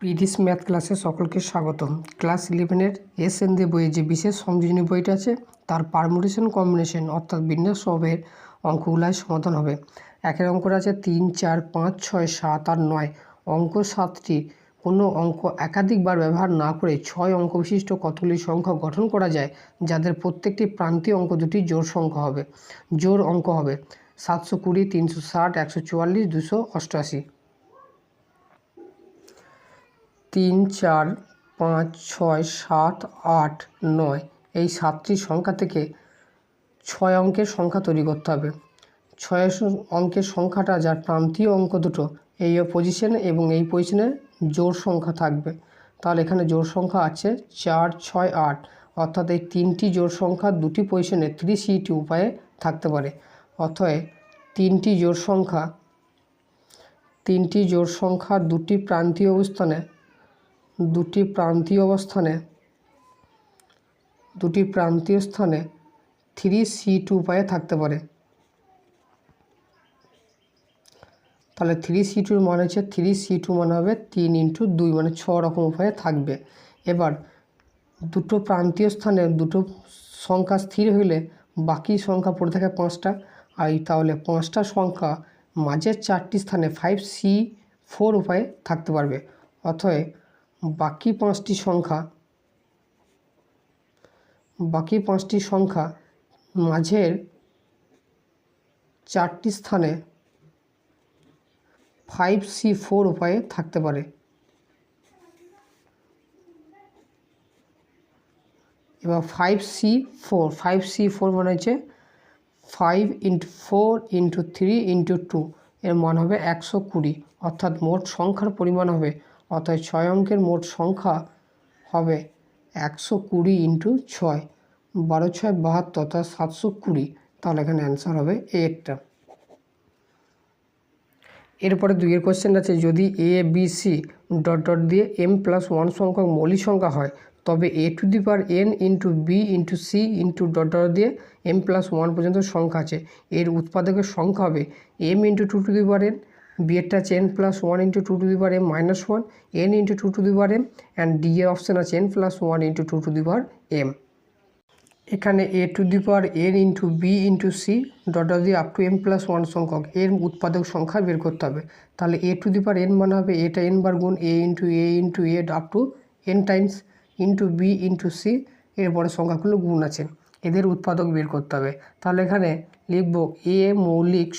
পিডিস math ক্লাসে সকলকে স্বাগতম। Class 11-এর S N. দে বইয়ে যে বিশেষ সংযোজনী বইটা আছে তার পারমুটেশন কম্বিনেশন অর্থাৎ বিন্যাস সহগের অঙ্কগুলাই সমাধান হবে। একের অঙ্কটা আছে 3, 4, 5, 6, 7 আর 9। অঙ্ক 7টি কোনো অঙ্ক একাধিকবার ব্যবহার না করে 6 অঙ্ক বিশিষ্ট কতগুলি সংখ্যা গঠন করা যায় যাদের প্রত্যেকটি প্রান্তীয় অঙ্ক দুটি জোড় সংখ্যা হবে। জোড় অঙ্ক হবে 720, 360, 144, 288। 3, 4, 5, 6, 7, 8, 9 এই 7টি সংখ্যা থেকে 6 অঙ্কের সংখ্যা তৈরি করতে হবে। 6 অঙ্কের সংখ্যাটা যার প্রান্তীয় অঙ্ক দুটো এই পজিশনে এবং এই পজিশনে জোড় সংখ্যা থাকবে। তাহলে এখানে জোড় সংখ্যা আছে 4, 6, 8, অর্থাৎ এই তিনটি জোড় সংখ্যা দুটি পজিশনে 3CT উপায়ে থাকতে পারে। অতএব তিনটি জোড় সংখ্যা দুটি প্রান্তীয় স্থানে 3C2 উপায়ে থাকতে পারে। তাহলে 3C2 মান হচ্ছে 3C2 মানে হবে 3 × 2 মানে 6 রকম উপায়ে থাকবে। এবার দুটো প্রান্তীয় স্থানে দুটো সংখ্যা স্থির হইলে বাকি সংখ্যা পড়ে থাকে 5টা। আর তাহলে 5টা সংখ্যা মাঝের 4টি স্থানে 5C4 উপায়ে থাকতে পারবে। অতএব বাকি পাঁচটি সংখ্যা মাঝের 4টি স্থানে 5C4 উপায়ে থাকতে পারে। এবার 5C4 মানে হচ্ছে 5 × 4 × 3 × 2 এর মান হবে 120, অর্থাৎ মোট সংখ্যার পরিমাণ হবে, অর্থাৎ 6 অঙ্কের মোট সংখ্যা হবে 120 × 6, 12 6 72, অর্থাৎ 720। তাহলে এখানে অ্যান্সার হবে এরটা। এরপরে 2-এর কোশ্চেন আছে, যদি ABC ... দিয়ে m+1 সংখ্যক মৌলিক সংখ্যা হয় তবে a⁴n × b × c × দিয়ে m+1 পর্যন্ত সংখ্যা আছে, এর উৎপাদকের সংখ্যা হবে m × 2n, b এরটা আছে n+1 × 2m - 1, n × 2m, and d এর অপশান আছে n+1 × 2m। এখানে a⁴n × b × c দিয়ে আপ টু m+1 সংখ্যক এর উৎপাদক সংখ্যা বের করতে হবে। তাহলে a⁴n মানে হবে এটা n বার গুণ a up to n Times into b × c, এরপরে সংখ্যাগুলো গুণ আছে, এদের উৎপাদক বের করতে হবে। তাহলে এখানে লিখব a মৌলিক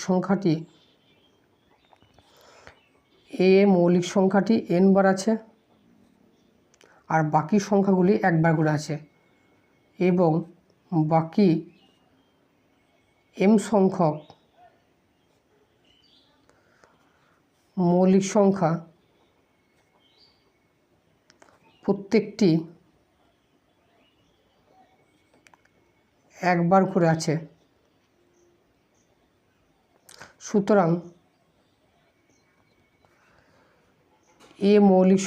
সংখ্যাটি n বার আছে আর বাকি সংখ্যাগুলি একবার করে আছে, এবং বাকি m সংখ্যক মৌলিক সংখ্যা প্রত্যেকটি একবার করে আছে। সুতরাং a মৌলিক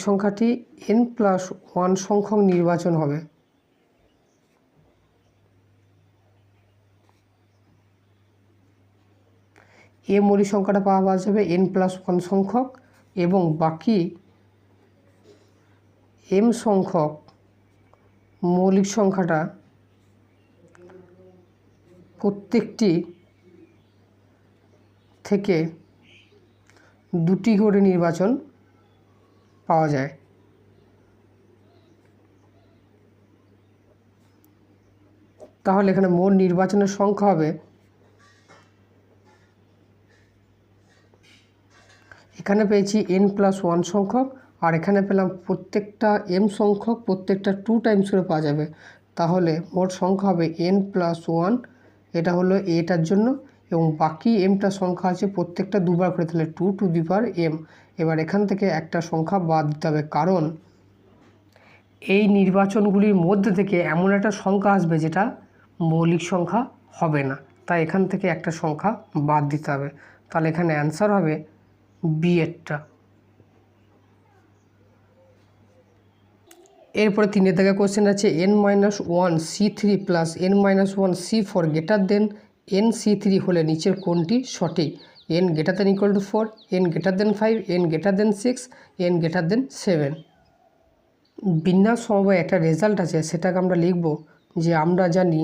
সংখ্যাটি n+1 সংখ্যক নির্বাচন হবে। a মৌলিক সংখ্যাটা পাওয়া যাবে n+1 সংখ্যক, এবং বাকি m সংখ্যক মৌলিক সংখ্যাটা প্রত্যেকটি থেকে দুটি করে নির্বাচন পাওয়া যায়। তাহলে এখানে মোট নির্বাচনের সংখ্যা হবে, এখানে পেয়েছি n+1 সংখ্যক আর এখানে পেলাম প্রত্যেকটা m সংখ্যক প্রত্যেকটা 2 টাইমস করে পাওয়া যাবে। তাহলে মোট সংখ্যা হবে n+1, এটা হলো এটার জন্য, এবং বাকি mটা সংখ্যা আছে প্রত্যেকটা দুবার করে, তাহলে 2m। এবার এখান থেকে একটা সংখ্যা বাদ দিতে হবে, কারণ এই নির্বাচনগুলির মধ্যে থেকে এমন একটা সংখ্যা আসবে যেটা মৌলিক সংখ্যা হবে না, তাই এখান থেকে একটা সংখ্যা বাদ দিতে হবে। তাহলে এখানে অ্যান্সার হবে বি এরটা। এরপরে 3-এর দাগে কোশ্চেন আছে n-1 c3 + n-1 c4 > NC3 হলে নিচের কোনটি সঠিক? n > 4, n > 5, n > 6, n > 7। বিন্যাস সমবায় একটা রেজাল্ট আছে, সেটাকে আমরা লিখব যে আমরা জানি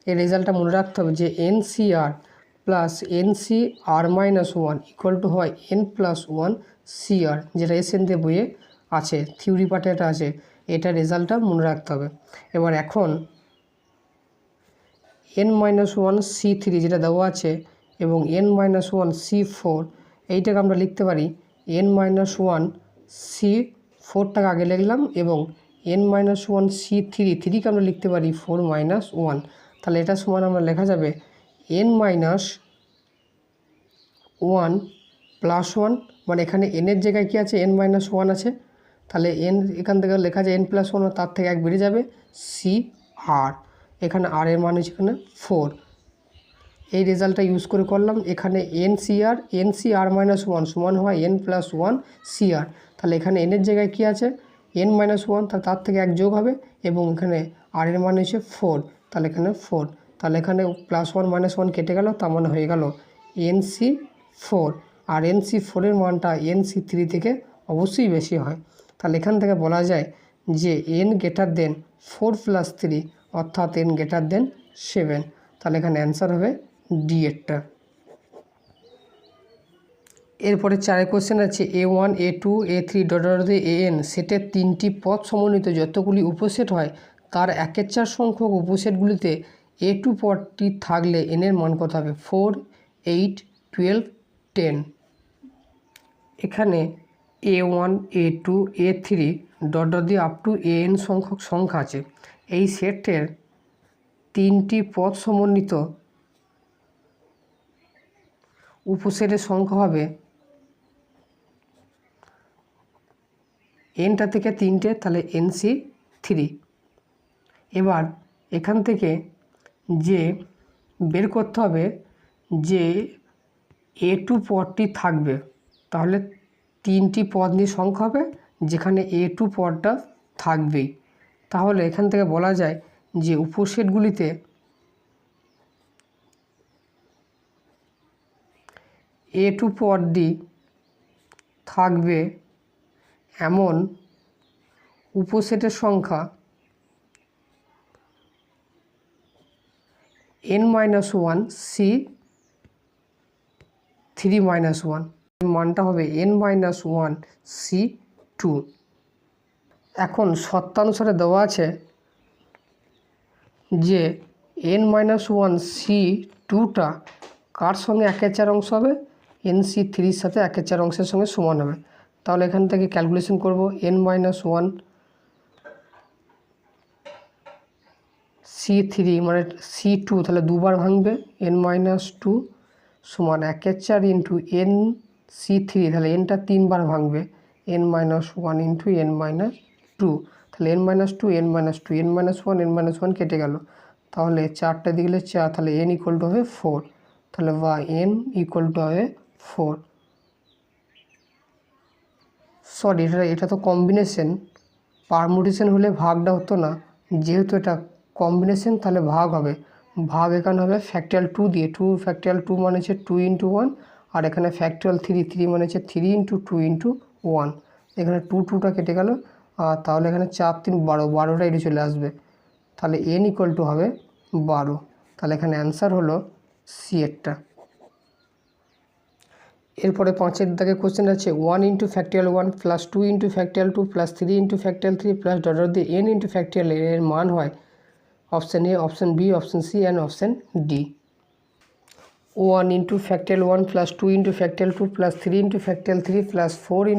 এই রেজাল্টটা মনে রাখতে হবে যে NCR plus NCR-1 equal to হয় n+1 CR, যেটা এসএনতে বইয়ে আছে, থিওরি পার্টে এটা আছে। এটা রেজাল্টটা মনে রাখতে হবে। এবার এখন n-1 C3 যেটা দেওয়া আছে এবং n-1 C4, এইটাকে আমরা লিখতে পারি n-1 C4টাকে আগে লিখলাম এবং n-1 C3কে আমরা লিখতে পারি 4-1। তাহলে এটা সমান আমরা লেখা যাবে n-1 + 1, মানে এখানে n এর জায়গায় কি আছে, n-1 আছে। তাহলে n এখান থেকে লেখা যায় n+1, তার থেকে 1 বেড়ে যাবে CR। এখানে আর এর মান হচ্ছে এখানে 4। এই রেজাল্টটা ইউজ করে করলাম। এখানে NCR-1 সমান হয় n+1 CR। তাহলে এখানে n এর জায়গায় কি আছে, n-1, তার থেকে 1 যোগ হবে এবং এখানে আর এর মান হচ্ছে 4, তাহলে এখানে 4। তাহলে এখানে +1 - 1 কেটে গেল, তার মানে হয়ে গেল NC4। আর NC4 এর মানটা NC3 থেকে অবশ্যই বেশি হয়। তাহলে এখান থেকে বলা যায় যে n > 4 + 3 অর্থাৎ n > 7। তাহলে এখানে অ্যান্সার হবে ডি এরটা। এরপরে 4 কোশ্চেন আছে A1, A2, A3 AN সেটের 3টি পদ সমন্বিত যতগুলি উপসেট হয় তার 1/4 সংখ্যক উপসেটগুলিতে A2 পদটি থাকলে n এর মান কত হবে? 4, 8, 12, 10। এখানে A1, A2, A3 up to AN সংখ্যক সংখ্যা আছে। এই সেটের 3টি পদ সমন্বিত উপসেটের সংখ্যা হবে nটা থেকে 3টে, তাহলে NC3। এবার এখান থেকে যে বের করতে হবে যে A2 পদটি থাকবে, তাহলে 3টি পদ নিয়ে সংখ্যা হবে যেখানে A2 পদটা থাকবেই। তাহলে এখান থেকে বলা যায় যে উপসেটগুলিতে A2 পদটি থাকবে এমন উপসেটের সংখ্যা n-1 C3-1, মানটা হবে n-1 C2। এখন শর্তানুসারে দেওয়া আছে যে n-1 C2টা কার সঙ্গে 1/4 অংশ হবে? NC3-র সাথে 1/4 অংশের সঙ্গে সমান হবে। তাহলে এখান থেকে ক্যালকুলেশন করব n-1 C3 মানে C2, তাহলে দুবার ভাঙবে, n-2 সমান 1/4 ইন্টু NC3, তাহলে nটা 3বার ভাঙবে, n-1 ইন্টু n-2, তাহলে n-2 n-2 n-1 কেটে গেল, তাহলে 4টে দিলে 4, তাহলে n = হবে 4, তাহলে বা n = হবে 4। সরি, এটা তো কম্বিনেশন, পারমুটেশন হলে ভাগটা হতো না, যেহেতু এটা কম্বিনেশন তাহলে ভাগ হবে। ভাগ এখানে হবে ফ্যাক্টরিয়াল 2 দিয়ে, 2 ফ্যাক্টরিয়াল 2 মানে হচ্ছে 2 × 1, আর এখানে ফ্যাক্টরিয়াল 3 মানে হচ্ছে 3 × 2 × 1। এখানে 2টা কেটে গেল, আর তাহলে এখানে 4 3 12, 12টা এটি চলে আসবে, তাহলে n = হবে 12। তাহলে এখানে অ্যান্সার হলো সি এরটা। এরপরে 5-এর দাগে কোশ্চেন আছে 1 × (1 + 2 × (2 + 3 × (3) n × এর মান হয় option A, option B, option C and option D. 1 × (1 + 2 × (2 + 3 × (3) + 4 ×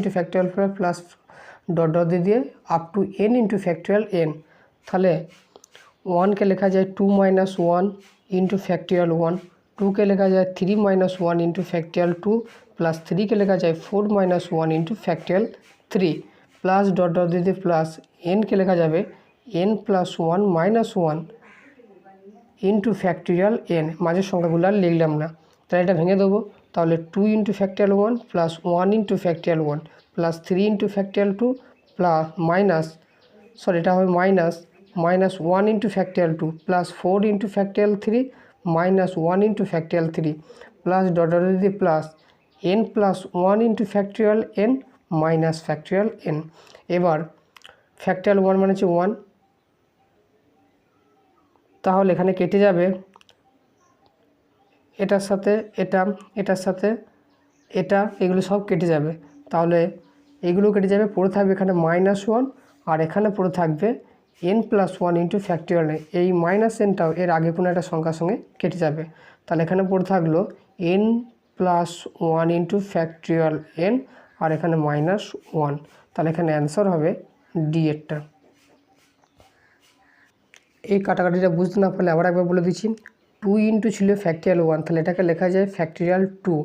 (4) দিয়ে আপ টু n × n। তাহলে 1কে লেখা যায় 2 - 1 × (1), 2কে লেখা যায় 3 - 1 × (2) প্লাস 3কে লেখা যায় 4 - 1 × (3) প্লাস দিয়ে প্লাস nকে লেখা যাবে n + 1 - 1 × n। মাঝের সংখ্যাগুলো আর লিখলাম না, তাহলে এটা ভেঙে দেবো। তাহলে 2 × (1) plus 1 × (1) plus 3 × (2) plus minus, sorry এটা হবে minus 1 × (2) plus 4 × (3) minus 1 into factorial 3 plus dot dot দিয়ে plus n plus 1 into factorial n minus factorial n। এবার ফ্যাক্টরিয়াল 1 মানে হচ্ছে 1, তাহলে এখানে কেটে যাবে এটার সাথে এটা, এটার সাথে এটা, এগুলো সব কেটে যাবে। তাহলে এগুলো কেটে যাবে, পড়ে থাকবে এখানে -1 আর এখানে পড়ে থাকবে n plus 1 into factorial n। এই মাইনাস nটাও এর আগে কোনো একটা সংখ্যার সঙ্গে কেটে যাবে। তাহলে এখানে পড়ে থাকলো n plus 1 into factorial n আর এখানে -1। তাহলে এখানে অ্যান্সার হবে ডি এরটা। এই কাটাকাটিটা বুঝতে না পারলে আবার একবার বলে দিচ্ছি। 2 ইন্টু ছিল ফ্যাক্টরিয়াল 1, তাহলে এটাকে লেখা যায় ফ্যাক্টরিয়াল 2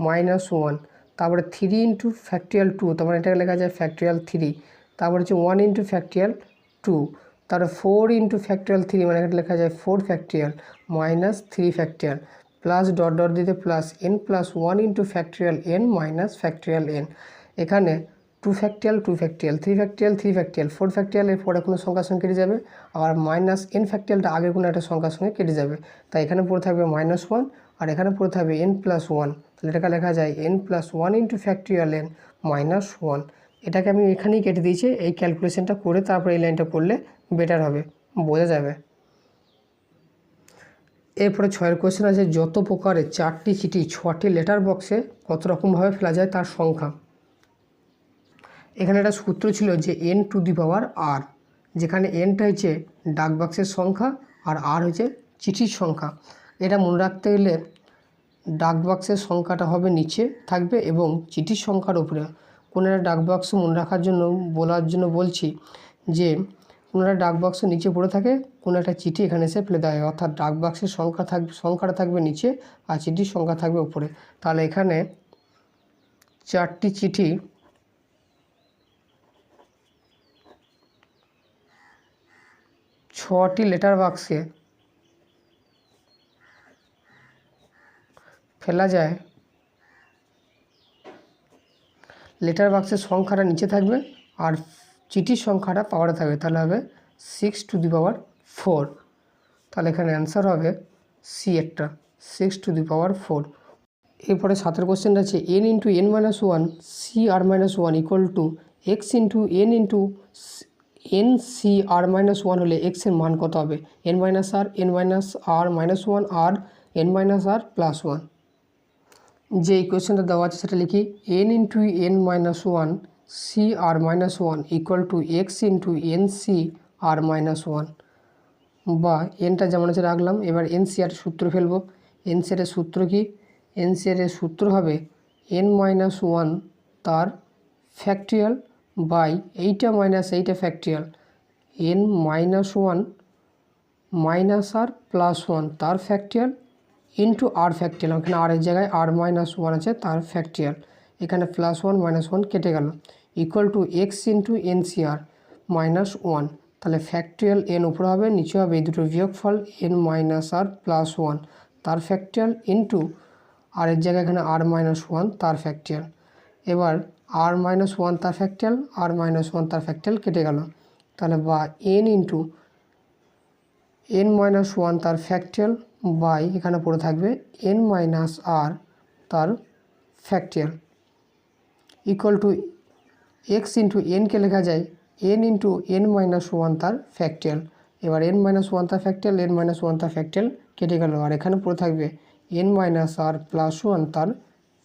-1। তারপরে 3 ইন্টু ফ্যাক্টরিয়াল 2, তারপরে এটাকে লেখা যায় ফ্যাক্টরিয়াল 3। তারপরে হচ্ছে 1 ইন্টু ফ্যাক্টরিয়াল 2, তারপরে 4 ইন্টু ফ্যাক্টরিয়াল 3 মানে এটা লেখা যায় 4 factorial minus 3 factorial plus dot dot দিতে plus n plus 1 into factorial n minus factorial n। এখানে 2 factorial 2 factorial 3 factorial 3 factorial 4 factorial এর পরে কোনো সংখ্যার সঙ্গে কেটে যাবে, আর মাইনাস n ফ্যাক্টরিয়ালটা আগের কোনো একটা সংখ্যার সঙ্গে কেটে যাবে। তাই এখানে পড়ে থাকবে -1 আর এখানে পড়ে থাকবে n প্লাস 1। তাহলে এটাকে লেখা যায় n plus 1 into factorial n minus 1। এটাকে আমি এখানেই কেটে দিয়েছি, এই ক্যালকুলেশনটা করে তারপরে এই লাইনটা পড়লে বেটার হবে, বোঝা যাবে। এরপরে 6 কোয়েশ্চেন আছে, যত প্রকারের 4টি চিঠি 6টি লেটার বক্সে কত রকমভাবে ফেলা যায় তার সংখ্যা। এখানে একটা সূত্র ছিল যে n to the power r, যেখানে nটা হচ্ছে ডাক বাক্সের সংখ্যা আর r হচ্ছে চিঠির সংখ্যা। এটা মনে রাখতে গেলে ডাক বাক্সের সংখ্যাটা হবে নিচে থাকবে এবং চিঠির সংখ্যার উপরে। কোনো একটা ডাক বাক্স মনে রাখার জন্য বলার জন্য বলছি যে কোনো একটা ডাক বাক্স নিচে পড়ে থাকে, কোনো একটা চিঠি এখানে এসে ফেলে দেয়, অর্থাৎ ডাক বাক্সের সংখ্যাটা থাকবে নিচে আর চিঠির সংখ্যা থাকবে উপরে। তাহলে এখানে 4টি চিঠি 6টি লেটার বাক্সে ফেলা যায়। লেটার বাক্সের সংখ্যাটা নিচে থাকবে আর চিঠির সংখ্যাটা পাওয়ারে থাকবে, তাহলে হবে 6 টু দি পাওয়ার 4। তাহলে এখানে অ্যান্সার হবে সি একটা, 6 টু দি পাওয়ার 4। এরপরে 7 কোশ্চেনটা আছে n into n minus 1 C R minus 1 equal to X into n into n C R minus 1 হলে x এর মান কত হবে? n minus R, n minus R minus 1 আর n মাইনাস আর প্লাস 1। যে ইকুয়েশনটা দেওয়া আছে সেটা লিখি, n into n minus 1 C R minus 1 equal to X into N C R minus 1, বা এনটা যেমন আছে রাখলাম। এবার এন সি আর সূত্র ফেলবো। এন সি এর সূত্র কি? এন সি এর সূত্র হবে n মাইনাস 1 তার ফ্যাক্টরিয়াল বাই এইটা মাইনাস এইটা factorial, n minus 1 minus R plus 1 তার ফ্যাক্টরিয়াল ইন্টু আর ফ্যাক্টরিয়াল। এখানে আর এর জায়গায় আর মাইনাস 1 আছে তার ফ্যাক্টরিয়াল, এখানে প্লাস 1 মাইনাস 1 কেটে গেল, equal to X into N C R minus 1। তাহলে ফ্যাক্টরিয়াল n উপরে হবে, নিচে হবে এই দুটো বিয়োগফল n মাইনাস আর প্লাস 1 তার ফ্যাক্টরিয়াল ইন্টু আর এর জায়গায় এখানে আর মাইনাস 1 তার ফ্যাক্টরিয়াল। এবার আর মাইনাস 1 তার ফ্যাক্টরিয়াল, আর মাইনাস 1 তার ফ্যাক্টরিয়াল কেটে গেল। তাহলে বা n ইন্টু n মাইনাস 1 তার ফ্যাক্টরিয়াল বাই এখানে পড়ে থাকবে n মাইনাস আর তার factorial equal to X into এনকে লেখা যায় n ইন্টু n মাইনাস 1 তার ফ্যাক্টরিয়াল। এবার n মাইনাস 1 তার ফ্যাক্টরিয়াল, n মাইনাস 1 তার ফ্যাক্টরিয়াল কেটে গেল, আর এখানে পড়ে থাকবে n মাইনাস আর প্লাস 1 তার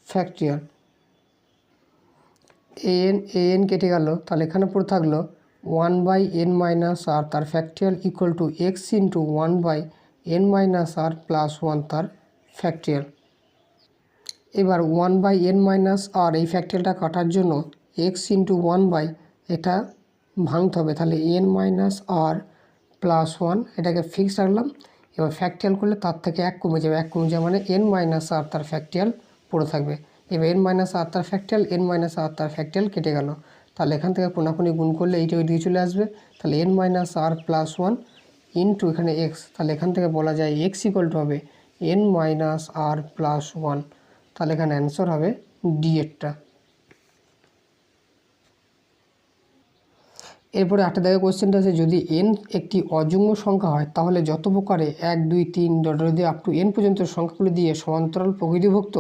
ফ্যাক্টরিয়াল। an কেটে গেল, তাহলে এখানে পড়ে থাকলো 1 বাই n মাইনাস আর তার factorial equal to X into 1 by n minus R plus 1 তার ফ্যাক্টরিয়াল। এবার 1 বাই n মাইনাস আর এই ফ্যাক্টরিয়ালটা কাটার জন্য এক্স ইন্টু 1 বাই এটা ভাঙতে হবে, তাহলে n মাইনাস আর প্লাস 1 এটাকে ফিক্স রাখলাম। এবার ফ্যাক্টরিয়াল করলে তার থেকে 1 কমে যাবে, 1 কমে যাবে মানে n মাইনাস আর তার ফ্যাক্টরিয়াল পড়ে থাকবে। এবার n মাইনাস আর তার ফ্যাক্টরিয়াল, n মাইনাস আর তার ফ্যাক্টরিয়াল কেটে গেল, তাহলে এখান থেকে কোনাকুনি গুণ করলে এইটা ওই দিকে চলে আসবে। তাহলে n minus R plus 1 into এখানে এক্স, তাহলে এখান থেকে বলা যায় এক্স ইকুয়াল টু হবে n মাইনাস আর প্লাস 1। তাহলে এখানে অ্যান্সার হবে ডি এরটা। এরপরে 8 দাগের কোশ্চেনটা আছে, যদি n একটি অযুগ্ম সংখ্যা হয় তাহলে যত প্রকারে 1 2 3 ডট দিয়ে আপ টু n পর্যন্ত সংখ্যাগুলি দিয়ে সমান্তরাল প্রকৃতিভুক্ত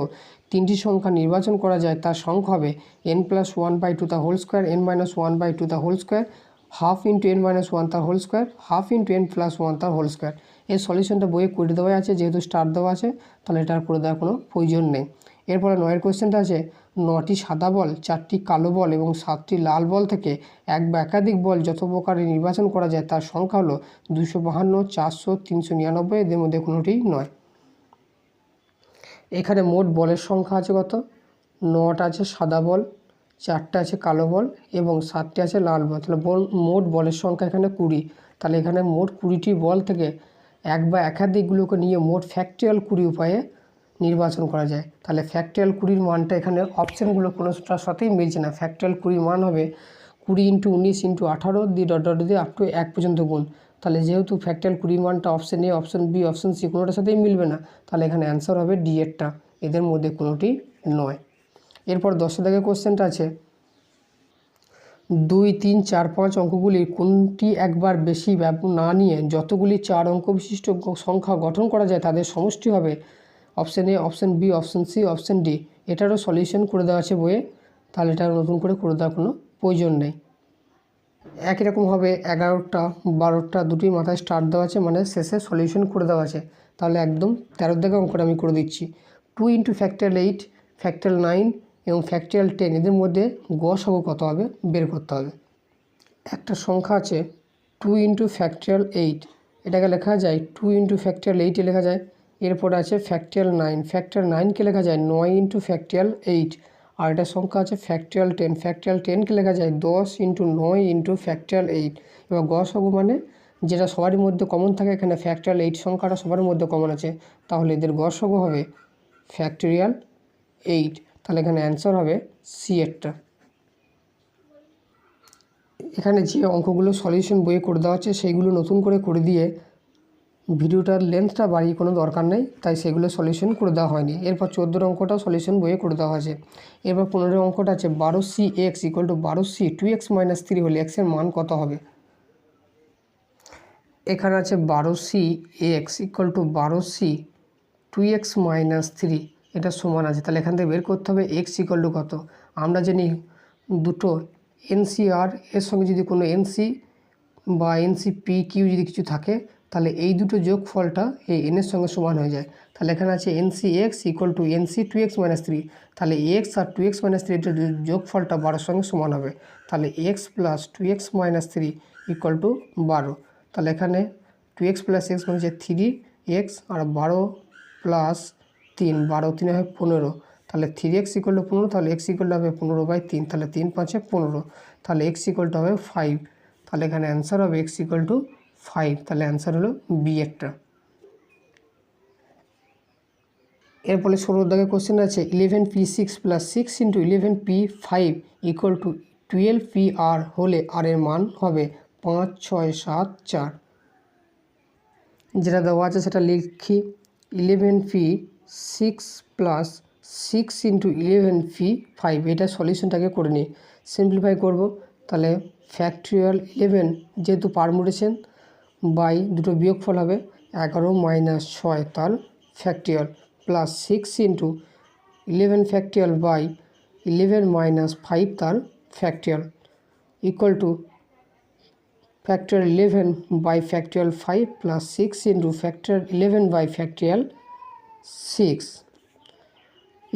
তিনটি সংখ্যা নির্বাচন করা যায় তার সংখ্যা হবে n+1/2 the whole square, n-1/2 the whole square, half into n-1 তার whole square, half into n+1 তার হোল স্কোয়ার। এর সলিউশনটা বইয়ে করে দেওয়া আছে, যেহেতু স্টার দেওয়া আছে তাহলে এটা করে দেওয়ার কোনো প্রয়োজন নেই। এরপরে 9 কোশ্চেনটা আছে, 9টি সাদা বল, 4টি কালো বল এবং 7টি লাল বল থেকে এক বা একাধিক বল যত প্রকারে নির্বাচন করা যায় তার সংখ্যা হলো 252, 400, 399, এদের মধ্যে কোনোটিই নয়। এখানে মোট বলের সংখ্যা আছে কত? 9টা আছে সাদা বল, 4টা আছে কালো বল এবং 7টি আছে লাল বল। তাহলে মোট বলের সংখ্যা এখানে 20। তাহলে এখানে মোট 20টি বল থেকে এক বা একাধিকগুলোকে নিয়ে মোট ফ্যাক্টরিয়াল 20 উপায়ে নির্বাচন করা যায়। তাহলে ফ্যাক্টরিয়াল 20-র মানটা এখানে অপশানগুলো কোনোটার সাথেই মিলছে না। ফ্যাক্টরিয়াল 20-র মান হবে 20 × 19 × 18 দিয়ে ডট দিয়ে আপ টু 1 পর্যন্ত গুণ। তাহলে যেহেতু ফ্যাক্টরিয়াল 20-র মানটা option A, option B, option C কোনোটার সাথেই মিলবে না, তাহলে এখানে অ্যান্সার হবে ডি এরটা, এদের মধ্যে কোনোটি নয়। এরপর 10 দাগের কোশ্চেনটা আছে, 2 3 4 5 অঙ্কগুলির কোনটি একবার বেশি না নিয়ে যতগুলি 4 অঙ্ক বিশিষ্ট সংখ্যা গঠন করা যায় তাদের সমষ্টি হবে option A, option B, option C, option D. এটারও সলিউশন করে দেওয়া আছে বইয়ে, তাহলে এটা নতুন করে দেওয়ার কোনো প্রয়োজন নেই। একই রকম হবে 11টা 12টা দুটি মাথায় স্টার দেওয়া আছে, মানে শেষে সলিউশন করে দেওয়া আছে। তাহলে একদম 13 দাগের অঙ্কটা আমি করে দিচ্ছি। 2 × ফ্যাক্টরিয়াল 8, ফ্যাক্টরিয়াল 9 এবং ফ্যাক্টরিয়াল 10 এদের মধ্যে গসাগু কত হবে বের করতে হবে। একটা সংখ্যা আছে 2 × ফ্যাক্টরিয়াল 8, এটাকে লেখা যায় 2 × ফ্যাক্টরিয়াল 8 লেখা যায়। এরপরে আছে ফ্যাক্টরিয়াল 9, ফ্যাক্টরিয়াল 9কে লেখা যায় 9 × ফ্যাক্টরিয়াল 8। আর একটা সংখ্যা আছে ফ্যাক্টরিয়াল 10, ফ্যাক্টরিয়াল 10কে লেখা যায় 10 × 9 × ফ্যাক্টরিয়াল 8। এবার গসাগু মানে যেটা সবারই মধ্যে কমন থাকে, এখানে ফ্যাক্টরিয়াল 8 সংখ্যাটা সবার মধ্যে কমন আছে, তাহলে এদের গসাগু হবে ফ্যাক্টরিয়াল 8। তাহলে এখানে অ্যান্সার হবে সি এরটা। এখানে যে অঙ্কগুলো সলিউশন বইয়ে করে দেওয়া আছে সেইগুলো নতুন করে দিয়ে ভিডিওটার লেন্থটা বাড়িয়ে কোনো দরকার নেই, তাই সেগুলো সলিউশন করে দেওয়া হয়নি। এরপর 14 অঙ্কটাও সলিউশন বইয়ে করে দেওয়া আছে। এরপর 15 অঙ্কটা আছে 12cx = 12c 2x - 3 হলে x এর মান কত হবে। এখানে আছে 12cx = 12c 2x - 3, এটা সমান আছে। তাহলে এখান থেকে বের করতে হবে x = কত। আমরা জানি দুটো NCR এর সঙ্গে যদি কোনো NC বা NCPQ যদি কিছু থাকে, তাহলে এই দুটো যোগফলটা এই n এর সঙ্গে সমান হয়ে যায়। তাহলে এখানে আছে NCx = NC 2x - 3, তাহলে x আর 2x - 3 এর যোগফলটা 12-এর সঙ্গে সমান হবে। তাহলে x + 2x - 3 = 12। তাহলে এখানে 2x + x মানে হচ্ছে 3x আর 12 + 3, 12 × 3 হয় 15। তাহলে 3x = 15, তাহলে x হবে 15/3, তাহলে 3 × 5 = 15, তাহলে x হবে 5। তাহলে এখানে অ্যান্সার হবে x = 5। তাহলে অ্যান্সার হলো বি এরটা। এরপরে 16 দাগের কোশ্চেন আছে 11p6 + 6 × 11p5 = 12pr হলে r এর মান হবে 5 6 7 4। যেটা দেওয়া আছে সেটা লিখি, 11p6 + 6 × 11p5, এটা সলিউশনটাকে করে নিই, সিম্পলিফাই করব। তাহলে ফ্যাক্টরিয়াল 11 যেহেতু পারমুটেশন বাই দুটো বিয়োগফল হবে 11 - 6 তার ফ্যাক্টরিয়াল প্লাস 6 × 11 ফ্যাক্টরিয়াল বাই 11 - 5 তার factorial equal to factorial 11 by factorial 5 plus 6 × factorial 11 by factorial 6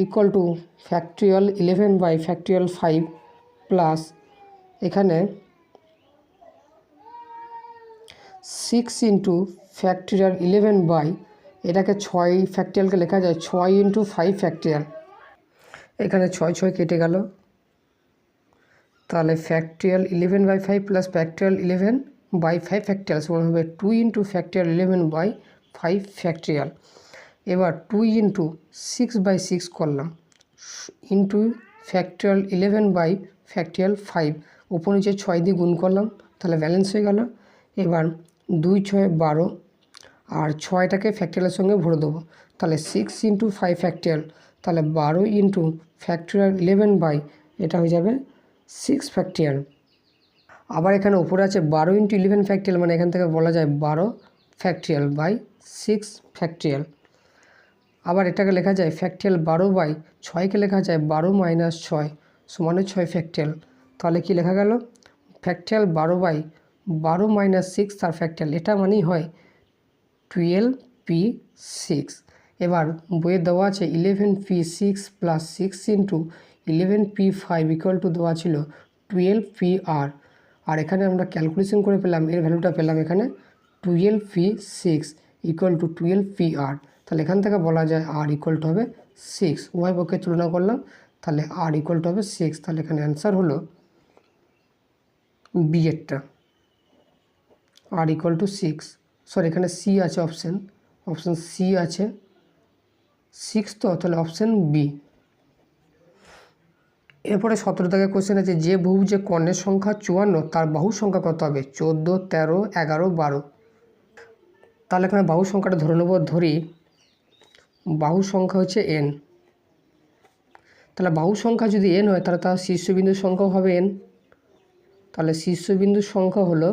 equal to factorial 11 by factorial 5 plus এখানে 6 × ফ্যাক্টরিয়াল 11 বাই, এটাকে 6 ফ্যাক্টরিয়ালকে লেখা যায় 6 × 5 ফ্যাক্টরিয়াল। এখানে 6 6 কেটে গেল, তাহলে factorial 11 by 5 plus factorial 11 by 5 factorial সমান হবে 2 × ফ্যাক্টরিয়াল 11 বাই 5 ফ্যাক্টরিয়াল। এবার 2 × 6/6 করলাম ইন্টু ফ্যাক্টরিয়াল 11 বাই ফ্যাক্টরিয়াল 5, উপর নিচে 6 দিয়ে গুণ করলাম, তাহলে ব্যালেন্স হয়ে গেল। এবার 2 6 12 আর 6টাকে ফ্যাক্টরিয়ালের সঙ্গে ভরে দেবো, তাহলে 6 × 5 ফ্যাক্টরিয়াল, তাহলে 12 × ফ্যাক্টরিয়াল 11 বাই, এটা হয়ে যাবে 6 ফ্যাক্টরিয়াল। আবার এখানে উপরে আছে 12 ইন্টু 11 ফ্যাক্টরিয়াল, মানে এখান থেকে বলা যায় 12 ফ্যাক্টরিয়াল বাই 6 ফ্যাক্টরিয়াল। আবার এটাকে লেখা যায় ফ্যাক্টরিয়াল 12 বাই 6কে লেখা যায় 12 মাইনাস 6 সমানে 6 ফ্যাক্টরিয়াল। তাহলে কি লেখা গেল, ফ্যাক্টরিয়াল 12 বাই 12 মাইনাস 6 তার ফ্যাক্টরিয়াল, এটা মানেই হয় 12p6। এবার বইয়ে দেওয়া আছে 11p6 plus 6 into 11p5 equal to দেওয়া ছিল 12pr। আর এখানে আমরা ক্যালকুলেশন করে পেলাম, এর ভ্যালুটা পেলাম এখানে 12p6 ইকুয়াল টু 12pr। তাহলে এখান থেকে বলা যায় আর ইকুয়াল টু হবে 6, উভয় পক্ষে তুলনা করলাম, তাহলে আর ইকুয়াল টু হবে 6। তাহলে এখানে অ্যান্সার হলো বি এরটা, আর ইকুয়াল টু 6। সরি, এখানে সি আছে, অপশান সি আছে 6, তো তাহলে অপশান বি। এরপরে 17 থেকে কোশ্চেন আছে, যে বহুভুজে কর্ণের সংখ্যা 54 তার বাহুর সংখ্যা কত হবে? 14, 13, 11, 12। তাহলে এখানে বাহুর সংখ্যাটা ধরে নেব, ধরি বাহুর সংখ্যা হচ্ছে n। তাহলে বাহুর সংখ্যা যদি n হয় তাহলে তার শীর্ষবিন্দুর সংখ্যাও হবে n, তাহলে শীর্ষবিন্দুর সংখ্যা হলো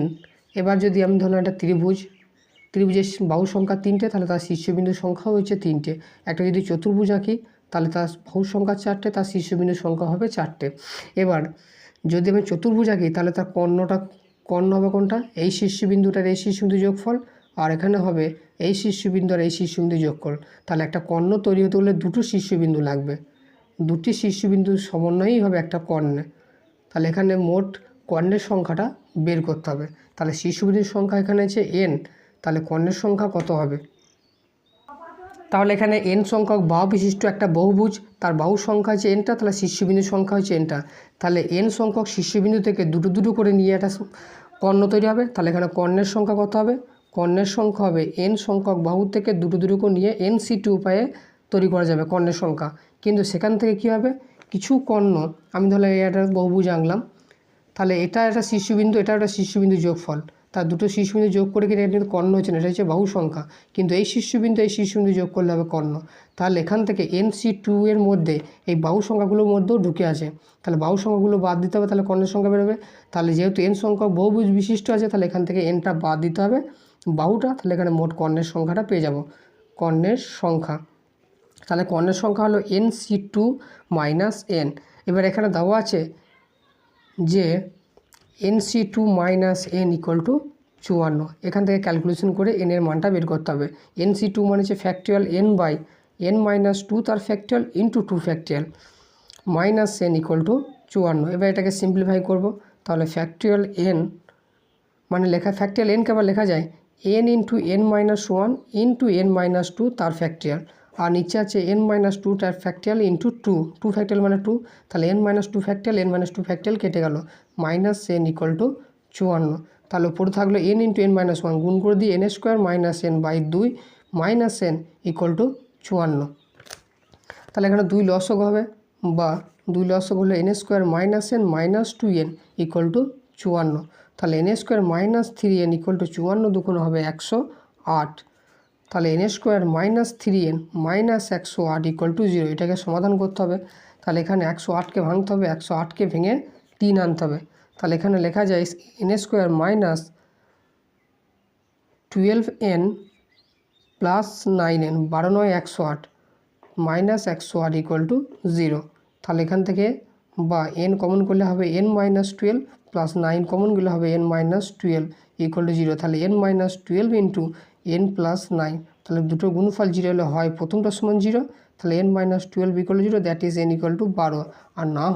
n। এবার যদি আমি ধরলাম একটা ত্রিভুজের বাহুর সংখ্যা 3টে, তাহলে তার শীর্ষবিন্দুর সংখ্যাও হচ্ছে 3টে। একটা যদি চতুর্ভুজ আঁকি তাহলে তার বাহুর সংখ্যা 4টে, তার শীর্ষবিন্দুর সংখ্যা হবে 4টে। এবার যদি আমি চতুর্ভুজ আঁকি তাহলে তার কর্ণ হবে কোনটা? এই শীর্ষবিন্দুটার এই শীর্ষবিন্দু যোগফল, আর এখানে হবে এই শীর্ষবিন্দু আর এই শীর্ষবিন্দু যোগফল। তাহলে একটা কর্ণ তৈরি হতে হলে দুটো শীর্ষবিন্দু লাগবে, দুটি শীর্ষবিন্দুর সমন্বয়ই হবে একটা কর্ণে। তাহলে এখানে মোট কর্ণের সংখ্যাটা বের করতে হবে। তাহলে শীর্ষবিন্দুর সংখ্যা এখানে আছে n, তাহলে কর্ণের সংখ্যা কত হবে? তাহলে এখানে n সংখ্যক বাহু বিশিষ্ট একটা বহুভুজ, তার বাহুর সংখ্যা হচ্ছে nটা, তাহলে শীর্ষবিন্দুর সংখ্যা হচ্ছে nটা। তাহলে n সংখ্যক শীর্ষবিন্দু থেকে দুটো দুটো করে নিয়ে একটা কর্ণ তৈরি হবে। তাহলে এখানে কর্ণের সংখ্যা কত হবে? কর্ণের সংখ্যা হবে n সংখ্যক বাহু থেকে দুটো দুটো করে নিয়ে NC2 উপায়ে তৈরি করা যাবে কর্ণের সংখ্যা। কিন্তু সেখান থেকে কী হবে, কিছু কর্ণ, আমি ধরলাম এটা বহুভুজ আঁকলাম, তাহলে এটা একটা শীর্ষবিন্দু, এটা একটা শীর্ষবিন্দু যোগফল, তার দুটো শীর্ষবিন্দু যোগ করে কিন্তু এটা কর্ণ হচ্ছে না, এটা হচ্ছে বাহু সংখ্যা। কিন্তু এই শীর্ষবিন্দু যোগ করলে হবে কর্ণ। তাহলে এখান থেকে NC2 এর মধ্যে এই বাহু সংখ্যাগুলোর মধ্যেও ঢুকে আছে, তাহলে বাহু সংখ্যাগুলো বাদ দিতে হবে, তাহলে কর্ণের সংখ্যা বেরোবে। তাহলে যেহেতু n সংখ্যক বহুভুজ বিশিষ্ট আছে, তাহলে এখান থেকে nটা বাদ দিতে হবে বাহুটা, তাহলে এখানে মোট কর্ণের সংখ্যাটা পেয়ে যাব, কর্ণের সংখ্যা। তাহলে কর্ণের সংখ্যা হলো NC2 মাইনাস n। এবার এখানে দেওয়া আছে যে NC2 minus n equal to 54। এখান থেকে ক্যালকুলেশন করে n এর মানটা বের করতে হবে। NC2 মানে হচ্ছে factorial n by n minus 2 তার factorial into 2 factorial minus n equal to 54। এবার এটাকে সিম্পলিফাই করব, তাহলে ফ্যাক্টরিয়াল n মানে ফ্যাক্টরিয়াল n কে আবার লেখা যায় n into n minus 1 into n minus 2 তার ফ্যাক্টরিয়াল, আর নিচে আছে n মাইনাস 2 তার ফ্যাক্টরিয়াল ইন্টু 2 ফ্যাক্টরিয়াল মানে 2, তাহলে n minus 2 factorial, n minus 2 factorial কেটে গেল, মাইনাস n ইকুয়াল টু 54। তাহলে উপরে থাকলো n ইন্টু n মাইনাস 1, গুণ করে দিয়ে n square minus n by 2 minus n equal to 54। তাহলে এখানে 2 লসক হবে, বা 2 লসক হলে n square minus n minus 2n equal to 54। তাহলে n square minus 3n equal to 54 দুগুণ হবে 108। তাহলে n square minus 3n minus 108 equal to 0। এটাকে সমাধান করতে হবে, তাহলে এখানে 108কে ভাঙতে হবে, 108কে ভেঙে 3 আনতে হবে। তাহলে এখানে লেখা যায় n square minus 12n plus 9n, 12 9 108 minus 108 equal to 0। তাহলে এখান থেকে বা n কমন করলে হবে n মাইনাস 12 প্লাস 9 কমন গেলে হবে n মাইনাস 12 ইকুয়াল টু 0। তাহলে n minus 12 into n plus 9, তাহলে দুটো গুণফল 0 হলে হয় প্রথমটা সমান 0, তাহলে n minus 12 equal to 0, that is n equal two 12। আর না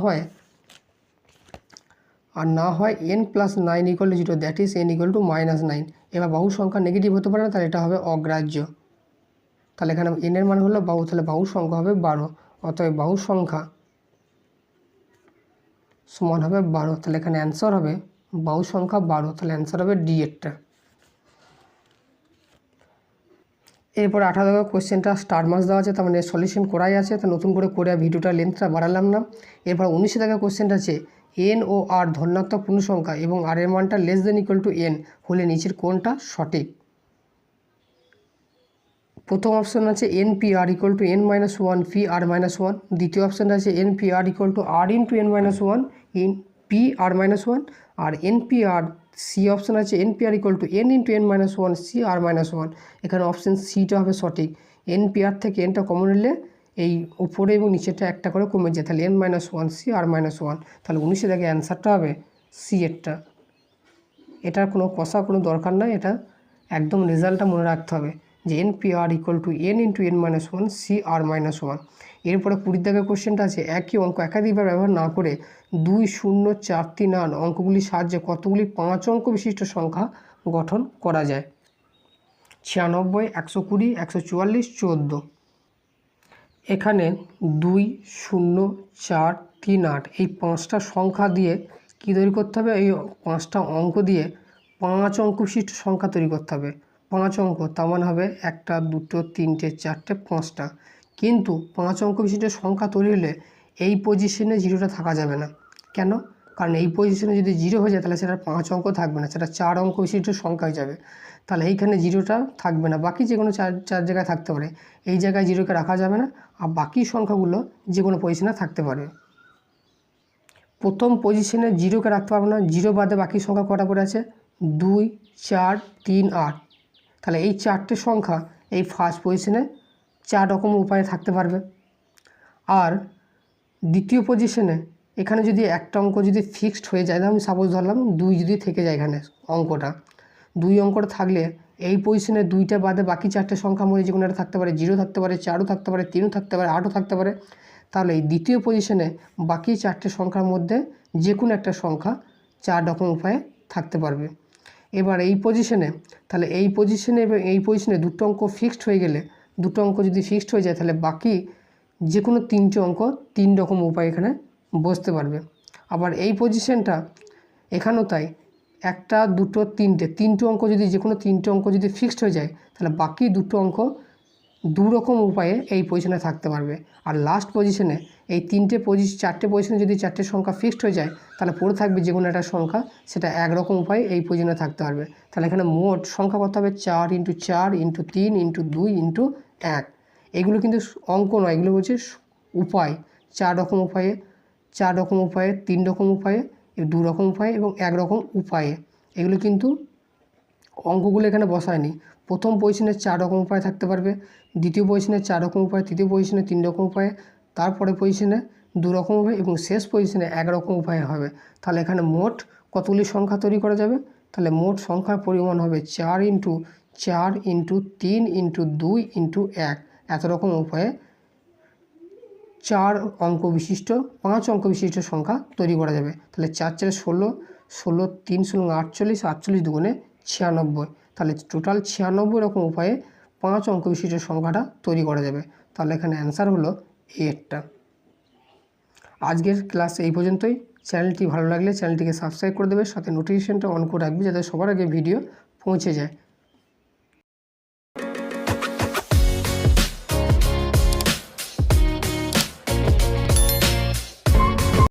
হয় n plus 9 equal to 0, that is n equal two minus 9। এবার বাহু সংখ্যা নেগেটিভ হতে পারে না, তাহলে এটা হবে অগ্রাহ্য। তাহলে এখানে n এর মান হলো বাহু, তাহলে বাহুর সংখ্যা হবে 12, অতএব বাহুর সংখ্যা সমান হবে 12। তাহলে এখানে অ্যান্সার হবে বাহু সংখ্যা 12, তাহলে অ্যান্সার হবে ডি এরটা। এরপর 18 কোশ্চেনটা স্টার মার্কস দেওয়া আছে, তার মানে সলিউশন করাই আছে, তা নতুন করে ভিডিওটা লেন্থটা বাড়ালাম না। এরপর 19 কোশ্চেনটা আছে n ও r ধনাত্মক পূর্ণ সংখ্যা এবং r এর মানটা less than equal to n হলে নিচের কোনটা সঠিক? প্রথম অপশন আছে NPR equal to n minus 1 PR minus 1। দ্বিতীয় অপশানটা আছে NPR equal to r into n minus 1 in P R minus one, আর এনপি আর সি অপশান আছে NP R equal to N into N minus one C R minus one. এখানে option সিটা হবে সঠিক। NP আর থেকে এনটা common নিলে এই উপরে এবং নিচেটা একটা করে কমে যায়, তাহলে N minus one C R minus one, তাহলে 19 থেকে অ্যান্সারটা হবে সি এরটা। এটার কোনো কষা কোনো দরকার নাই, এটা একদম রেজাল্টটা মনে রাখতে হবে যে NP R equal to N into N minus one C R minus one. এরপরে 20 দাগের কোশ্চেনটা আছে, একই অঙ্ক একাধিকবার ব্যবহার না করে 2, 0, 4, 3, 8 অঙ্কগুলির সাহায্যে কতগুলি 5 অঙ্ক বিশিষ্ট সংখ্যা গঠন করা যায়? 96, 120, 144, 14। এখানে 2, 0, 4, 3, 8 এই 5টা সংখ্যা দিয়ে কী তৈরি করতে হবে? এই 5টা অঙ্ক দিয়ে 5 অঙ্ক বিশিষ্ট সংখ্যা তৈরি করতে হবে। 5 অঙ্ক তার মানে হবে 1, 2, 3, 4, 5টা। কিন্তু 5 অঙ্ক বিশিষ্ট সংখ্যা তৈরি হলে এই পজিশনে জিরোটা থাকা যাবে না। কেন? কারণ এই পজিশনে যদি জিরো হয়ে যায় তাহলে সেটা 5 অঙ্ক থাকবে না, সেটা 4 অঙ্ক বিশিষ্ট সংখ্যা হয়ে যাবে। তাহলে এইখানে জিরোটা থাকবে না, বাকি যে কোনো চার জায়গায় থাকতে পারে, এই জায়গায় জিরোকে রাখা যাবে না, আর বাকি সংখ্যাগুলো যে কোনো পজিশনে থাকতে পারবে। প্রথম পজিশনে জিরোকে রাখতে পারবো না, জিরো বাদে বাকি সংখ্যা কটা করে আছে? 2, 4, 3, 8। তাহলে এই 4টে সংখ্যা এই ফার্স্ট পজিশনে 4 রকম উপায়ে থাকতে পারবে। আর দ্বিতীয় পজিশনে এখানে যদি একটা অঙ্ক যদি ফিক্সড হয়ে যায়, আমি সাপোজ ধরলাম 2 যদি থেকে যায়, এখানে অঙ্কটা 2 অঙ্কটা থাকলে এই পজিশনে 2টা বাদে বাকি 4টে সংখ্যার মধ্যে যে কোনো একটা থাকতে পারে, 0 থাকতে পারে, 4ও থাকতে পারে, 3ও থাকতে পারে, 8ও থাকতে পারে। তাহলে এই দ্বিতীয় পজিশনে বাকি 4টে সংখ্যার মধ্যে যে কোনো একটা সংখ্যা 4 রকম উপায়ে থাকতে পারবে। এবার এই পজিশনে, তাহলে এই পজিশনে এবং এই পজিশনে দুটো অঙ্ক ফিক্সড হয়ে গেলে, দুটো অঙ্ক যদি ফিক্সড হয়ে যায় তাহলে বাকি যে কোনো 3টে অঙ্ক 3 রকম উপায় এখানে বসতে পারবে। আবার এই পজিশনটা এখানেও তাই, 1, 2, 3টে অঙ্ক যদি যে কোনো 3টে অঙ্ক যদি ফিক্সড হয়ে যায় তাহলে বাকি দুটো অঙ্ক 2 রকম উপায়ে এই পজিশনে থাকতে পারবে। আর লাস্ট পজিশনে এই 4টে পজিশনে যদি 4টে সংখ্যা ফিক্সড হয়ে যায় তাহলে পড়ে থাকবে যে কোনো একটা সংখ্যা, সেটা 1 রকম উপায়ে এই পজিশনে থাকতে পারবে। তাহলে এখানে মোট সংখ্যা কত হবে? 4 × 4 × 3 × 2 × 1। এগুলো কিন্তু অঙ্ক নয়, এগুলো হচ্ছে উপায়। 4 রকম উপায়ে, 3 রকম উপায়ে, 2 রকম উপায়ে এবং 1 রকম উপায়ে, এগুলো কিন্তু অঙ্কগুলো এখানে বসায়নি। প্রথম পজিশনে 4 রকম উপায় থাকতে পারবে, দ্বিতীয় পজিশনে 4 রকম উপায়, তৃতীয় পজিশনে 3 রকম উপায়, তারপরে পজিশনে 2 রকম উপায় এবং শেষ পজিশনে 1 রকম উপায় হবে। তাহলে এখানে মোট কতগুলি সংখ্যা তৈরি করা যাবে? তাহলে মোট সংখ্যার পরিমাণ হবে 4 × 4 × 3 × 2 × 1। এত রকম উপায়ে 5 অঙ্ক বিশিষ্ট সংখ্যা তৈরি করা যাবে। তাহলে 4, 4, 16, 16, 3, 16, 48, 48 দুগুণে 96। তাহলে টোটাল 96 রকম উপায়ে 5 অঙ্ক বিশিষ্ট সংখ্যাটা তৈরি করা যাবে। তাহলে এখানে অ্যান্সার হলো এরটা। আজকের ক্লাস এই পর্যন্তই। চ্যানেলটি ভালো লাগলে চ্যানেলটিকে সাবস্ক্রাইব করে দেবে, সাথে নোটিফিকেশনটা অন করে রাখবে যাতে সবার আগে ভিডিও পৌঁছে যায়।